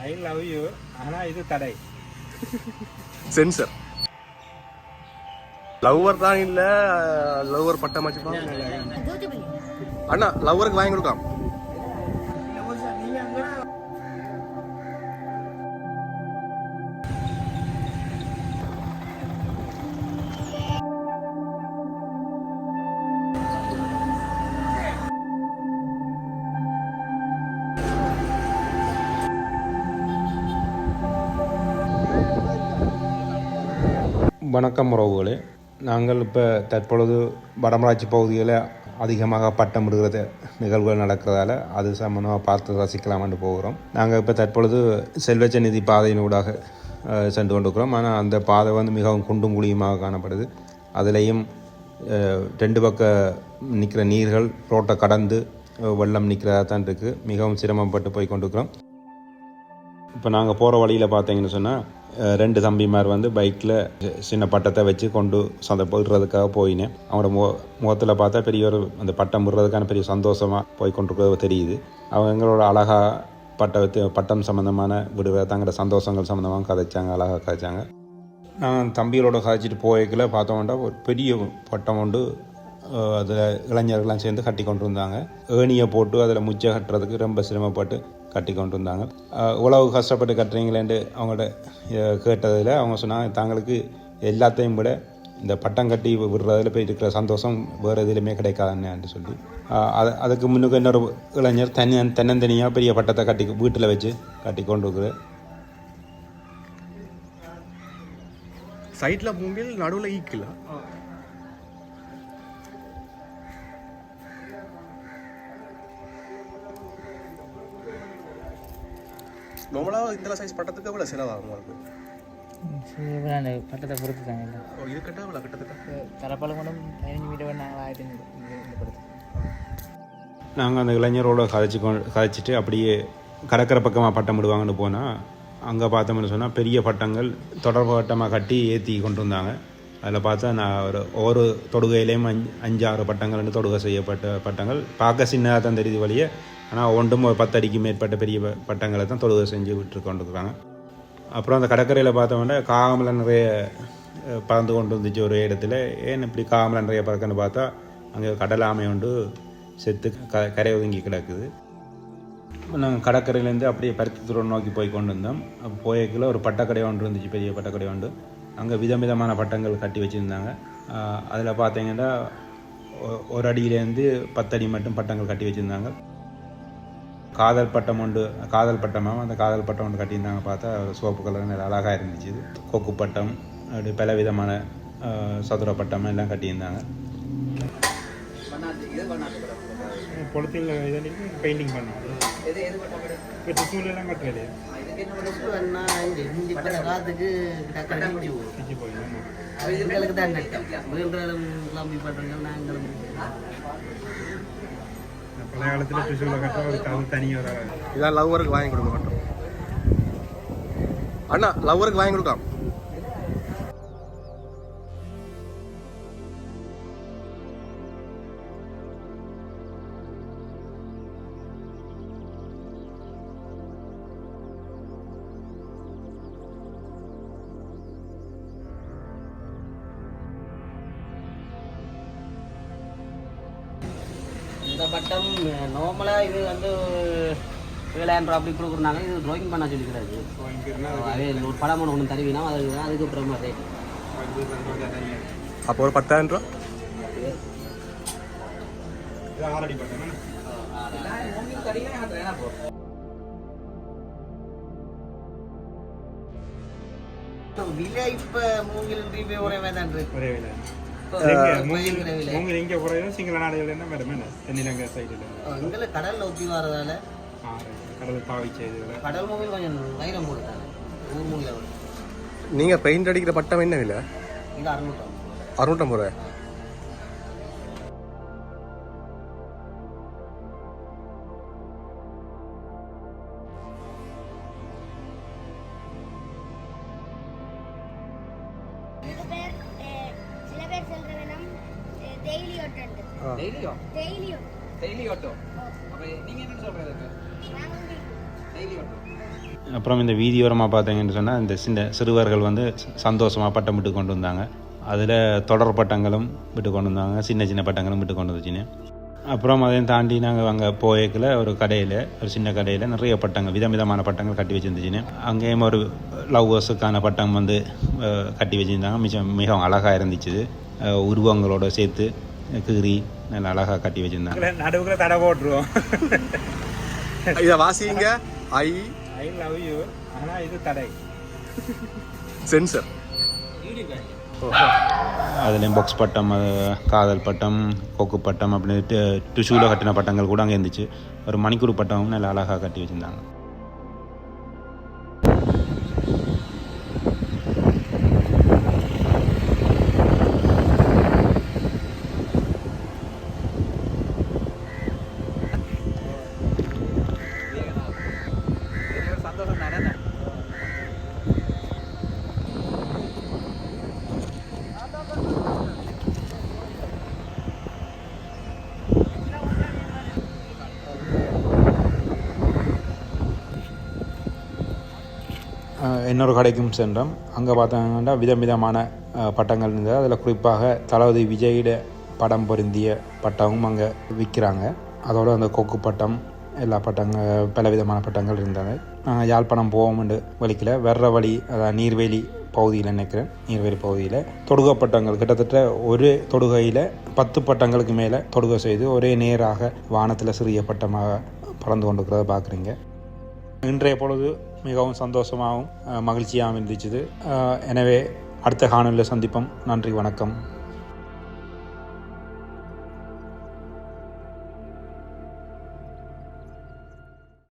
I love you. ஆனா இது தடை. சென்சர். லவ்வர் தான் இல்ல, லவ்வர் பட்டம் வச்சுப்பாங்க. அண்ணா லவ்வருக்கு வாங்கி கொடுக்கலாம். வணக்கம் உறவுகளே, நாங்கள் இப்போ தற்பொழுது வடமராட்சி பகுதியில் அதிகமாக பட்டமிடுகிற நிகழ்வுகள் நடக்கிறதால அது சம்பந்தமாக பார்த்து ரசிக்கலாம்னு போகிறோம். நாங்கள் இப்போ தற்பொழுது செல்வச்சநிதி பாதையினூடாக சென்று கொண்டிருக்கிறோம். ஆனால் அந்த பாதை வந்து மிகவும் குண்டும் குழியுமாக காணப்படுது. அதுலேயும் ரெண்டு பக்கம் நிற்கிற நீர்கள் ரோட்டை கடந்து வெள்ளம் நிற்கிறதா தான் இருக்குது. மிகவும் சிரமப்பட்டு போய் கொண்டிருக்கிறோம். இப்போ நாங்கள் போகிற வழியில் பார்த்தீங்கன்னு சொன்னால் ரெண்டு தம்பிமார் வந்து பைக்கில் சின்ன பட்டத்தை வச்சு கொண்டு போயிடுறதுக்காக போயினேன். அவங்களோட முகத்தில் பார்த்தா பெரிய ஒரு அந்த பட்டம் விடுறதுக்கான பெரிய சந்தோஷமாக போய் கொண்டிருக்கிறது தெரியுது. அவங்களோட அழகாக பட்டம் சம்மந்தமான விடுற தங்களோட சந்தோஷங்கள் சம்மந்தமாக கதைச்சாங்க, அழகாக கதைச்சாங்க. நான் தம்பிகளோட கதைச்சிட்டு போய்க்கல பார்த்தோம்னா ஒரு பெரிய பட்டம் கொண்டு அதில் இளைஞர்கள்லாம் சேர்ந்து கட்டி கொண்டு இருந்தாங்க. ஏணியை போட்டு அதில் முச்சை கட்டுறதுக்கு ரொம்ப சிரமப்பட்டு கட்டி கொண்டு இருந்தாங்க. உழவு கஷ்டப்பட்டு கட்டுறீங்களேன்ட்டு அவங்கள்ட்ட கேட்டதில் அவங்க சொன்னாங்க, தாங்களுக்கு எல்லாத்தையும் விட இந்த பட்டம் கட்டி விடுறதுல போய் இருக்கிற சந்தோஷம் வேறு எதுலையுமே கிடைக்காதுன்னு சொல்லி அதுக்கு முன்னுக்கு இன்னொரு இளைஞர் தன்னந்தனியாக பெரிய பட்டத்தை கட்டி வீட்டில் வச்சு கட்டி கொண்டு இருக்குது. சைட்டில் மூங்கில் நடுவில் ஈக்கலாம். நார்மலாக இந்த சைஸ் பட்டத்துக்கு எவ்வளோ செலவாகும் உங்களுக்கு? பட்டத்தை பொறுத்து தாங்க. இது கட்ட எவ்வளோ கிட்டத்தட்ட தரப்பாலம் கொண்டு 15 மீட்டர் நாங்கள் 1500 படுத்து. நாங்கள் அந்த இளைஞரோட கதைச்சிட்டு அப்படியே கடற்கரை பக்கமாக பட்டம் விடுவாங்கன்னு போனால் அங்கே பார்த்தோம்னு சொன்னால் பெரிய பட்டங்கள் தொடர்பு பட்டமாக கட்டி ஏற்றி கொண்டு வந்தாங்க. அதில் பார்த்தா நான் ஒவ்வொரு தொடுகையிலையும் 5-6 பட்டங்கள்னு தொடுகை செய்யப்பட்ட பட்டங்கள் பார்க்க சின்னதாக தான் தெரியுது வழியே. ஆனால் ஒன்றும் 10 அடிக்கு மேற்பட்ட பெரிய பட்டங்களை தான் தொழுகை செஞ்சு விட்டு கொண்டுருக்குறாங்க. அப்புறம் அந்த கடற்கரையில் பார்த்தோம்னா காமலை நிறைய பறந்து கொண்டு வந்துச்சு ஒரு இடத்துல. ஏன் இப்படி காமலை நிறைய பறக்குன்னு பார்த்தா அங்கே கடல் ஆமை கொண்டு செத்து கரை ஒதுங்கி கிடக்குது. நாங்கள் கடற்கரையிலேருந்து அப்படியே பருத்தித்துறை நோக்கி போய் கொண்டு வந்தோம். அப்போ போயக்கில் ஒரு பட்டக்கடை ஒன்று இருந்துச்சு, பெரிய பட்டக்கடை ஒன்று. அங்கே விதவிதமான பட்டங்கள் கட்டி வச்சுருந்தாங்க. அதில் பார்த்தீங்கன்னா ஒரு அடியிலேருந்து 10 அடி மட்டும் பட்டங்கள் கட்டி வச்சுருந்தாங்க. காதல் பட்டம் ஒன்று, காதல் பட்டமாக அந்த காதல் பட்டம் ஒன்று கட்டியிருந்தாங்க. பார்த்தா சோப்பு கலர் நிறைய அழகாக இருந்துச்சு. கொக்கு பட்டம், அப்படி பல விதமான சதுர பட்டம் எல்லாம் கட்டியிருந்தாங்க. பொழுத்தில் பெயிண்டிங் பண்ணாங்க. சூழலாம் கட்டுறது பழைய காலத்தில் ட்ரிஷூலில் கட்டுற ஒரு கவு தனியாக இதான் லவ்வருக்கு வாங்கி கொடுக்க மாட்டோம். அண்ணா லவ்வருக்கு வாங்கி கொடுக்கலாம். இந்த பட்டம் நார்மலாக இது வந்து 7,000 அப்படி கொடுக்குறாங்க. இது ட்ராயிங் பண்ண சொல்லிக்கிறாரு. அதே ஒரு படம் ஒன்று தருவீனா அதுக்கு அப்புறம் அதே அப்போ ஒரு 10,000 ரூபா. விலை இப்போ மூங்கில் ஒரே தான் ஒரே விலை. மூங்கில் இங்கே போகிறது சிங்கள நாடுகள் என்ன மேடம் என்ன தென்னிலங்கை சைடில் எங்களை கடலில் ஒத்தி வரதால கடல் பாவி செய்து கடல் மூங்கில் கொஞ்சம் வைரம் கொடுத்தாங்க. ஊர் மூங்கில் நீங்கள் பெயிண்ட் அடிக்கிற பட்டம் என்ன விலை? இது 650 ரூபாய். அப்புறம் இந்த வீதியோரமாக பார்த்தீங்கன்னு சொன்னால் இந்த சிறுவர்கள் வந்து சந்தோஷமாக பட்டம் விட்டு கொண்டு வந்தாங்க. அதில் தொடர் பட்டங்களும் விட்டு கொண்டு வந்தாங்க, சின்ன சின்ன பட்டங்களும் விட்டு கொண்டு வந்துச்சுன்னு. அப்புறம் அதையும் தாண்டி நாங்கள் அங்கே போயக்கில் ஒரு சின்ன கடையில் நிறைய பட்டங்கள், விதவிதமான பட்டங்கள் கட்டி வச்சுருந்துச்சுன்னு. அங்கேயும் ஒரு லவ்வர்ஸுக்கான பட்டம் வந்து கட்டி வச்சுருந்தாங்க. மிகவும் அழகாக இருந்துச்சு. உருவங்களோட சேர்த்து கீறி நல்லா அழகாக கட்டி வச்சுருந்தாங்க. நடுவுக்குள்ள தடை போட்டுருவோம். இதை வாசிங்க. I love you. ஆனால் இது தடை சென்சர். அதுலேயும் பாக்ஸ் பட்டம், காதல் பட்டம், கொக்கு பட்டம் அப்படின்ட்டு டிஷ்யூவில் கட்டின பட்டங்கள் கூட அங்கே இருந்துச்சு. ஒரு மணிக்கூர் பட்டமும் நல்லா அழகாக கட்டி வச்சுருந்தாங்க. சந்தோஷம் தானே. இன்னொரு கடைக்கும் சென்றோம். அங்கே பார்த்தாங்கன்னா விதவிதமான பட்டங்கள் இருந்தது. அதில் குறிப்பாக தளபதி விஜயோட படம் பொருந்திய பட்டமும் அங்கே விற்கிறாங்க. அதோடு அந்த கொக்கு பட்டம், எல்லா பல விதமான பட்டங்கள் இருந்தது. நாங்கள் யாழ்ப்பாணம் போவோம்னு வலிக்கல, வர்ற வழி அதாவது நீர்வேலி பகுதியில் நினைக்கிறேன். நீர்வேலி பகுதியில் தொடுகை பட்டங்கள் கிட்டத்தட்ட ஒரே தொடுகையில் 10 பட்டங்களுக்கு மேலே தொடுகை செய்து ஒரே நேராக வானத்தில் சிறிய பட்டமாக பறந்து கொண்டிருக்கிறத பார்க்குறீங்க. இன்றைய பொழுது மிகவும் சந்தோஷமாகவும் மகிழ்ச்சியாகவும் இருந்துச்சு. எனவே அடுத்த காணொலியில் சந்திப்போம். நன்றி, வணக்கம்.